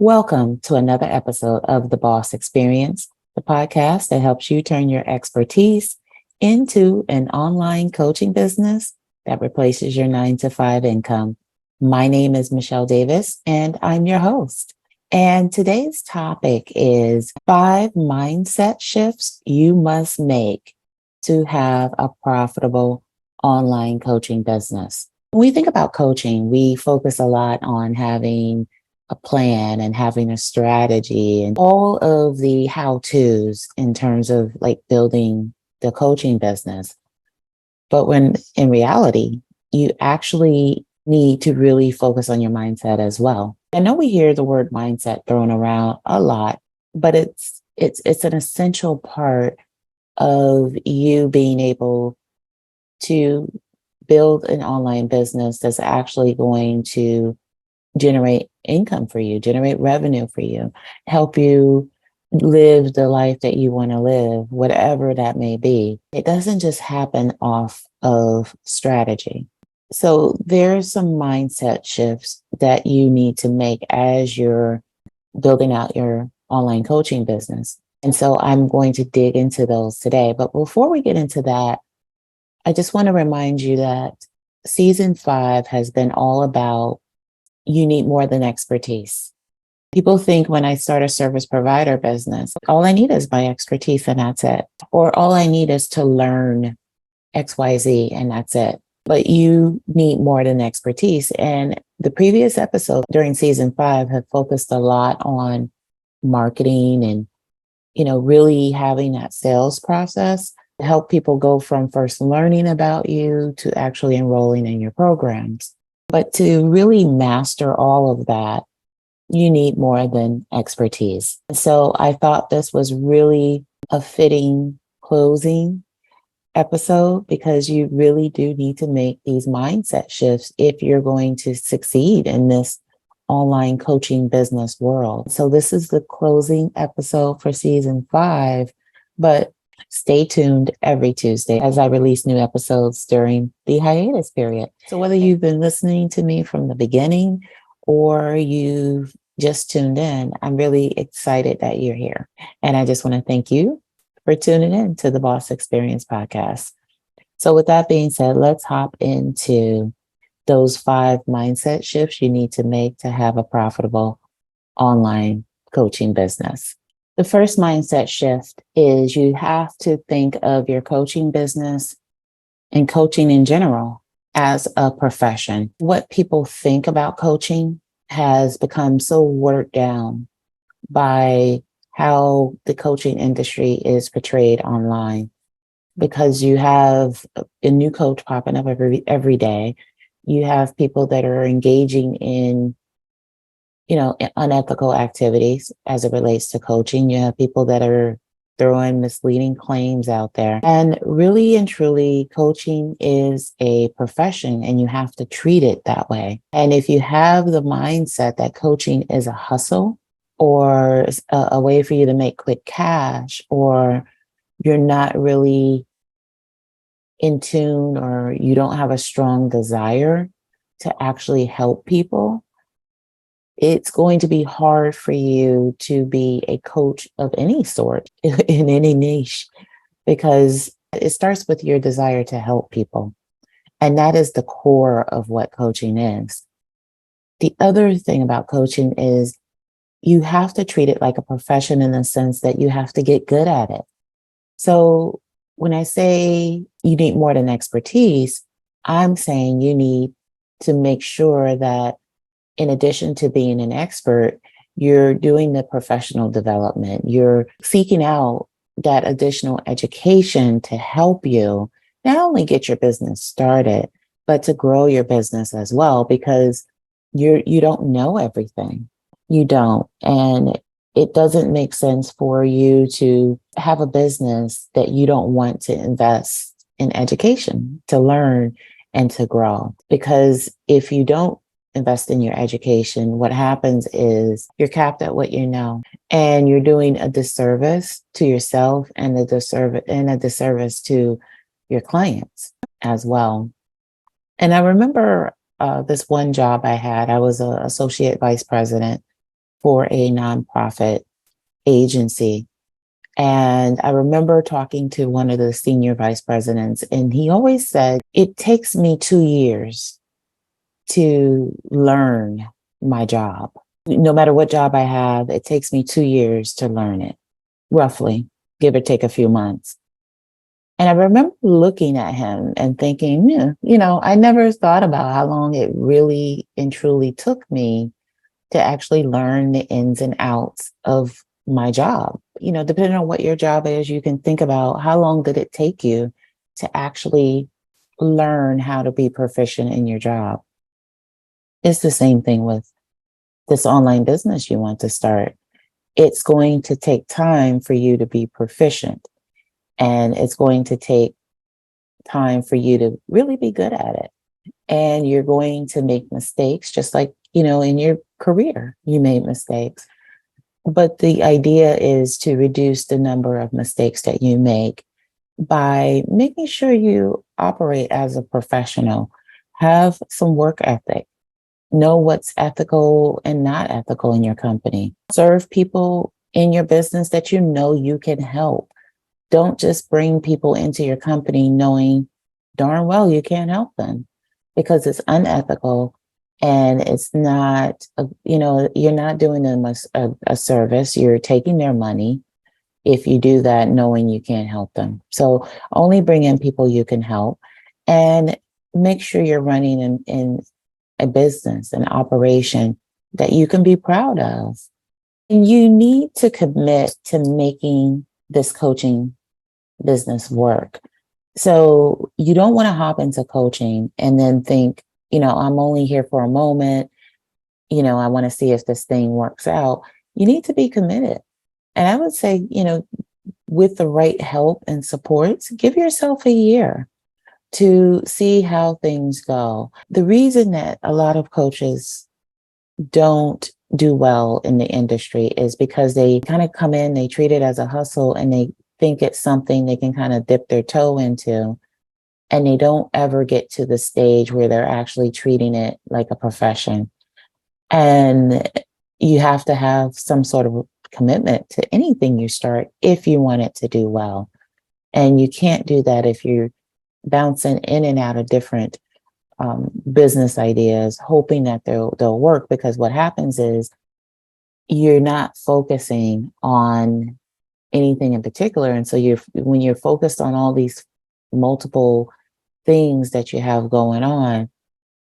Welcome to another episode of The Boss Experience, the podcast that helps you turn your expertise into an online coaching business that replaces your 9 to 5 income. My name is Michele Davis, and I'm your host. And today's topic is 5 mindset shifts you must make to have a profitable online coaching business. When we think about coaching, we focus a lot on having a plan and having a strategy and all of the how to's in terms of like building the coaching business. But when in reality, you actually need to really focus on your mindset as well. I know we hear the word mindset thrown around a lot, but it's an essential part of you being able to build an online business that's actually going to generate income for you, generate revenue for you, help you live the life that you want to live, whatever that may be. It doesn't just happen off of strategy. So there's some mindset shifts that you need to make as you're building out your online coaching business. And so I'm going to dig into those today. But before we get into that, I just want to remind you that season 5 has been all about you need more than expertise. People think when I start a service provider business, all I need is my expertise and that's it. Or all I need is to learn XYZ and that's it. But you need more than expertise. And the previous episode during season 5 have focused a lot on marketing and, really having that sales process to help people go from first learning about you to actually enrolling in your programs. But to really master all of that, you need more than expertise. So I thought this was really a fitting closing episode because you really do need to make these mindset shifts if you're going to succeed in this online coaching business world. So this is the closing episode for season 5, but stay tuned every Tuesday as I release new episodes during the hiatus period. So whether you've been listening to me from the beginning or you've just tuned in, I'm really excited that you're here. And I just want to thank you for tuning in to the Boss Experience podcast. So with that being said, let's hop into those 5 mindset shifts you need to make to have a profitable online coaching business. The first mindset shift is you have to think of your coaching business and coaching in general as a profession. What people think about coaching has become so watered down by how the coaching industry is portrayed online because you have a new coach popping up every day. You have people that are engaging in unethical activities as it relates to coaching. You have people that are throwing misleading claims out there. And really and truly, coaching is a profession and you have to treat it that way. And if you have the mindset that coaching is a hustle or a way for you to make quick cash, or you're not really in tune or you don't have a strong desire to actually help people, it's going to be hard for you to be a coach of any sort in any niche because it starts with your desire to help people. And that is the core of what coaching is. The other thing about coaching is you have to treat it like a profession in the sense that you have to get good at it. So when I say you need more than expertise, I'm saying you need to make sure that in addition to being an expert, you're doing the professional development. You're seeking out that additional education to help you not only get your business started, but to grow your business as well, because you don't know everything. You don't. And it doesn't make sense for you to have a business that you don't want to invest in education, to learn and to grow. Because if you don't invest in your education, what happens is you're capped at what you know, and you're doing a disservice to yourself and a disservice to your clients as well. And I remember this one job I had. I was an associate vice president for a nonprofit agency. And I remember talking to one of the senior vice presidents, and he always said, it takes me 2 years to learn my job. No matter what job I have, it takes me 2 years to learn it, roughly, give or take a few months. And I remember looking at him and thinking, yeah, I never thought about how long it really and truly took me to actually learn the ins and outs of my job. Depending on what your job is, you can think about how long did it take you to actually learn how to be proficient in your job. It's the same thing with this online business you want to start. It's going to take time for you to be proficient, and it's going to take time for you to really be good at it. And you're going to make mistakes, just like, in your career, you made mistakes. But the idea is to reduce the number of mistakes that you make by making sure you operate as a professional, have some work ethic, know what's ethical and not ethical in your company, serve people in your business that you can help. Don't just bring people into your company knowing darn well you can't help them, because it's unethical and it's not, you're not doing them a service. You're taking their money if you do that knowing you can't help them. So only bring in people you can help, and make sure you're running in a business, an operation that you can be proud of. And you need to commit to making this coaching business work. You don't want to hop into coaching and then think, I'm only here for a moment. I want to see if this thing works out. You need to be committed. And I would say, with the right help and supports, give yourself a year to see how things go. The reason that a lot of coaches don't do well in the industry is because they kind of come in, they treat it as a hustle, and they think it's something they can kind of dip their toe into. And they don't ever get to the stage where they're actually treating it like a profession. And you have to have some sort of commitment to anything you start if you want it to do well. And you can't do that if you're bouncing in and out of different business ideas, hoping that they'll work. Because what happens is you're not focusing on anything in particular. And so when you're focused on all these multiple things that you have going on,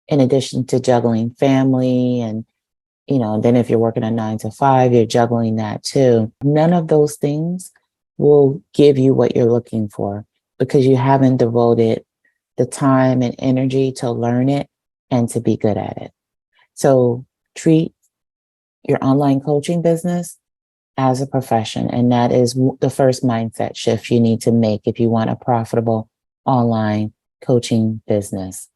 in addition to juggling family and, then if you're working a 9 to 5, you're juggling that too. None of those things will give you what you're looking for, because you haven't devoted the time and energy to learn it and to be good at it. So treat your online coaching business as a profession. And that is the first mindset shift you need to make if you want a profitable online coaching business.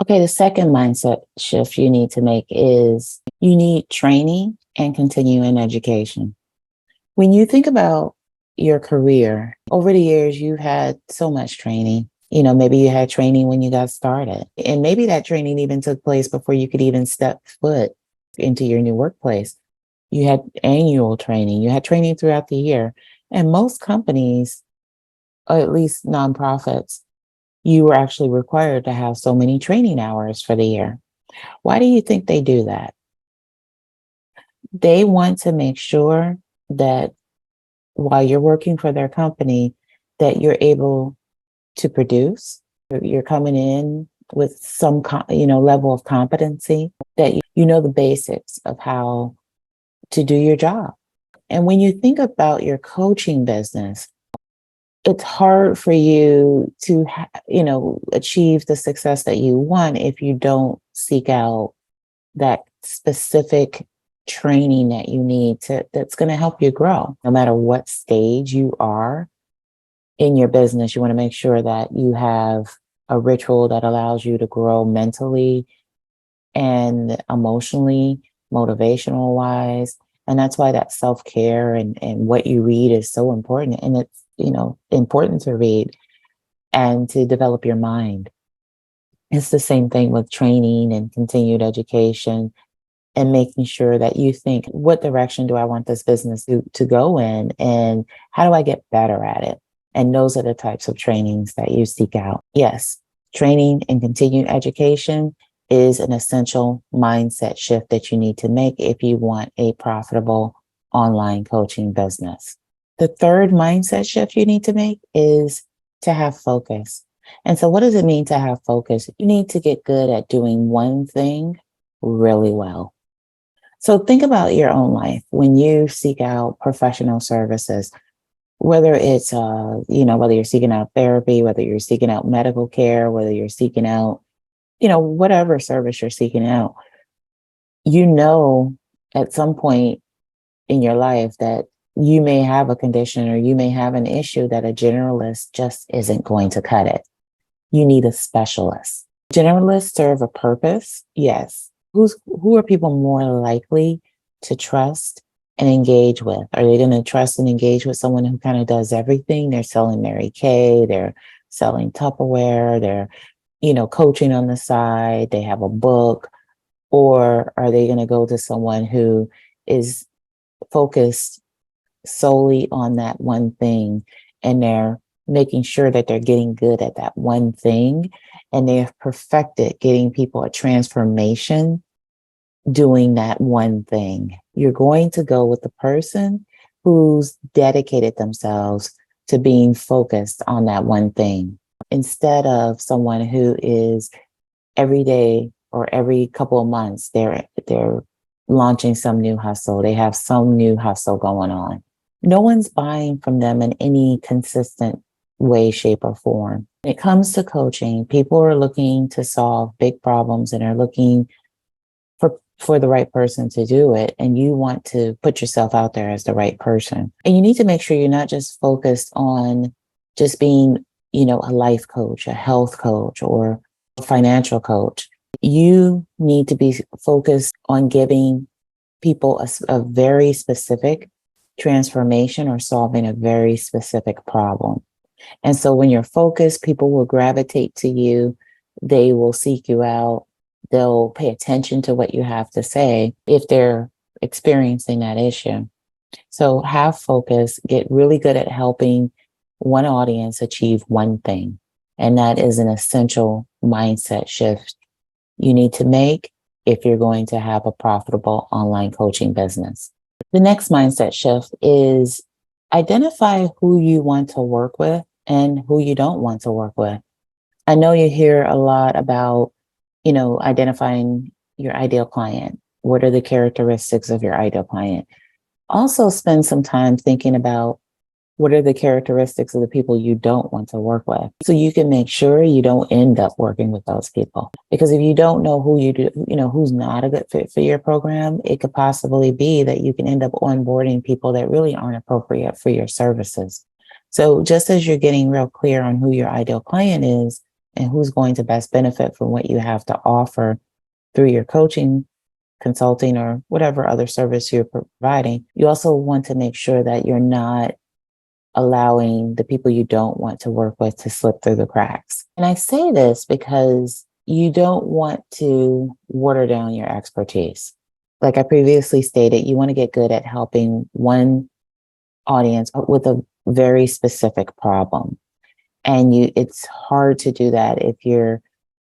Okay, the second mindset shift you need to make is you need training and continuing education. When you think about your career, over the years, you've had so much training. Maybe you had training when you got started, and maybe that training even took place before you could even step foot into your new workplace. You had annual training, you had training throughout the year. And most companies, or at least nonprofits, you were actually required to have so many training hours for the year. Why do you think they do that? They want to make sure that while you're working for their company, that you're able to produce. You're coming in with some, level of competency, that you know the basics of how to do your job. And when you think about your coaching business, it's hard for you to, achieve the success that you want if you don't seek out that specific training that you need that's going to help you grow. No matter what stage you are in your business, you want to make sure that you have a ritual that allows you to grow mentally and emotionally, motivational wise. And that's why that self-care and what you read is so important. And it's, important to read and to develop your mind. It's the same thing with training and continued education. and making sure that you think, what direction do I want this business to go in? And how do I get better at it? And those are the types of trainings that you seek out. Yes, training and continued education is an essential mindset shift that you need to make if you want a profitable online coaching business. The third mindset shift you need to make is to have focus. And so what does it mean to have focus? You need to get good at doing one thing really well. So think about your own life when you seek out professional services, whether it's, whether you're seeking out therapy, whether you're seeking out medical care, whether you're seeking out, whatever service you're seeking out, at some point in your life that you may have a condition or you may have an issue that a generalist just isn't going to cut it. You need a specialist. Generalists serve a purpose, yes. Who are people more likely to trust and engage with? Are they going to trust and engage with someone who kind of does everything? They're selling Mary Kay, they're selling Tupperware, they're, coaching on the side, they have a book, or are they going to go to someone who is focused solely on that one thing and they're making sure that they're getting good at that one thing and they have perfected getting people a transformation doing that one thing? You're going to go with the person who's dedicated themselves to being focused on that one thing instead of someone who is every day or every couple of months, they're launching some new hustle. They have some new hustle going on. No one's buying from them in any consistent way, shape, or form. When it comes to coaching, people are looking to solve big problems and are looking for the right person to do it. And you want to put yourself out there as the right person. And you need to make sure you're not just focused on just being, a life coach, a health coach, or a financial coach. You need to be focused on giving people a very specific transformation or solving a very specific problem. And so when you're focused, people will gravitate to you. They will seek you out. They'll pay attention to what you have to say if they're experiencing that issue. So have focus, get really good at helping one audience achieve one thing. And that is an essential mindset shift you need to make if you're going to have a profitable online coaching business. The next mindset shift is identify who you want to work with and who you don't want to work with. I know you hear a lot about, identifying your ideal client. What are the characteristics of your ideal client? Also spend some time thinking about what are the characteristics of the people you don't want to work with, so you can make sure you don't end up working with those people. Because if you don't know who's not a good fit for your program, it could possibly be that you can end up onboarding people that really aren't appropriate for your services. So just as you're getting real clear on who your ideal client is and who's going to best benefit from what you have to offer through your coaching, consulting, or whatever other service you're providing, you also want to make sure that you're not allowing the people you don't want to work with to slip through the cracks. And I say this because you don't want to water down your expertise. Like I previously stated, you want to get good at helping one audience with a very specific problem. And it's hard to do that if you're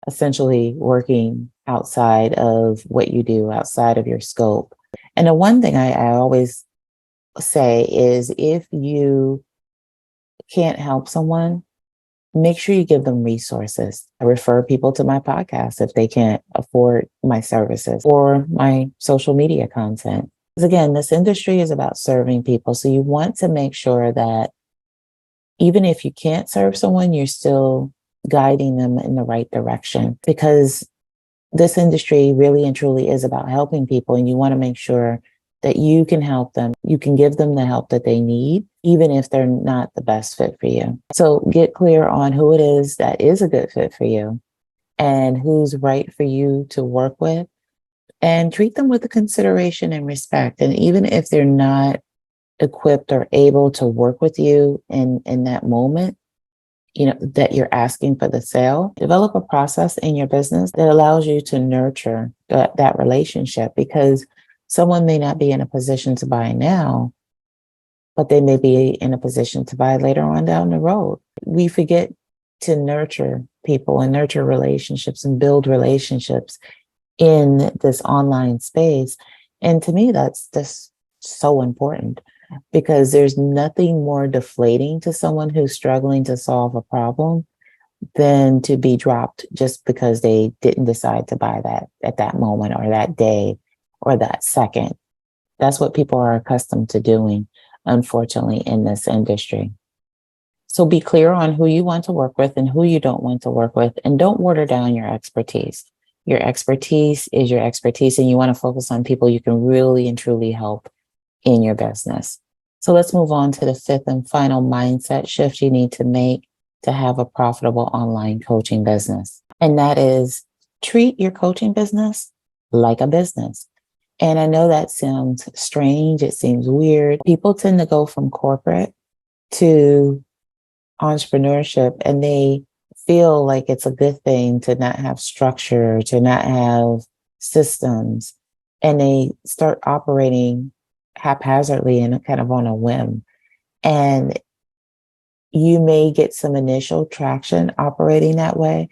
essentially working outside of what you do, outside of your scope. And the one thing I always say is if you can't help someone, make sure you give them resources. I refer people to my podcast if they can't afford my services or my social media content. Because again, this industry is about serving people. So you want to make sure that even if you can't serve someone, you're still guiding them in the right direction, because this industry really and truly is about helping people. And you want to make sure that you can help them. You can give them the help that they need, even if they're not the best fit for you. So get clear on who it is that is a good fit for you and who's right for you to work with, and treat them with the consideration and respect. And even if they're not equipped or able to work with you in that moment, that you're asking for the sale. Develop a process in your business that allows you to nurture that relationship, because someone may not be in a position to buy now, but they may be in a position to buy later on down the road. We forget to nurture people and nurture relationships and build relationships in this online space. And to me, that's just so important, because there's nothing more deflating to someone who's struggling to solve a problem than to be dropped just because they didn't decide to buy that at that moment or that day or that second. That's what people are accustomed to doing, unfortunately, in this industry. So be clear on who you want to work with and who you don't want to work with, and don't water down your expertise. Your expertise is your expertise, and you want to focus on people you can really and truly help in your business. So let's move on to the fifth and final mindset shift you need to make to have a profitable online coaching business. And that is, treat your coaching business like a business. And I know that sounds strange. It seems weird. People tend to go from corporate to entrepreneurship, and they feel like it's a good thing to not have structure, to not have systems, and they start operating haphazardly and kind of on a whim. And you may get some initial traction operating that way,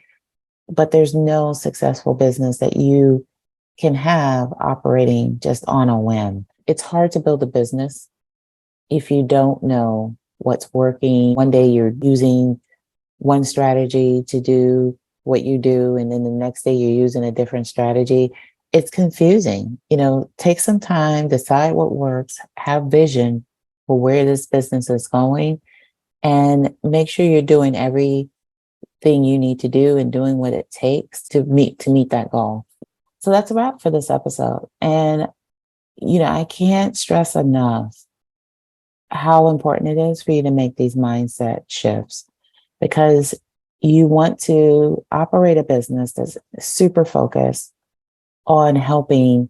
but there's no successful business that you can have operating just on a whim. It's hard to build a business if you don't know what's working. One day you're using one strategy to do what you do, and then the next day you're using a different strategy. It's confusing. Take some time, decide what works, have vision for where this business is going, and make sure you're doing everything you need to do and doing what it takes to meet that goal. So that's a wrap for this episode. And, I can't stress enough how important it is for you to make these mindset shifts, because you want to operate a business that's super focused on helping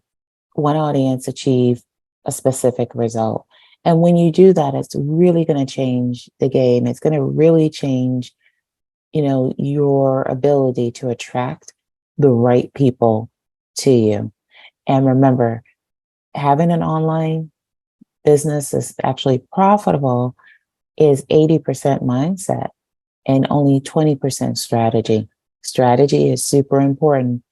one audience achieve a specific result. And when you do that, it's really going to change the game. It's going to really change, your ability to attract the right people to you. And remember, having an online business is actually profitable is 80% mindset and only 20% strategy. Strategy is super important,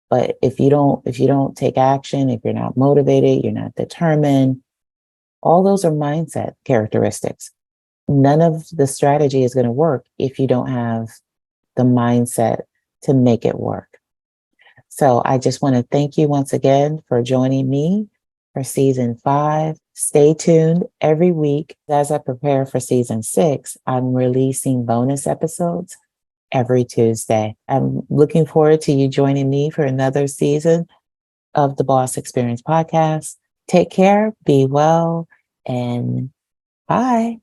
but if you don't take action, if you're not motivated, you're not determined, all those are mindset characteristics. None of the strategy is going to work if you don't have the mindset to make it work. So I just want to thank you once again for joining me for season 5. Stay tuned every week. As I prepare for season 6, I'm releasing bonus episodes every Tuesday. I'm looking forward to you joining me for another season of the Boss Experience podcast. Take care, be well, and bye.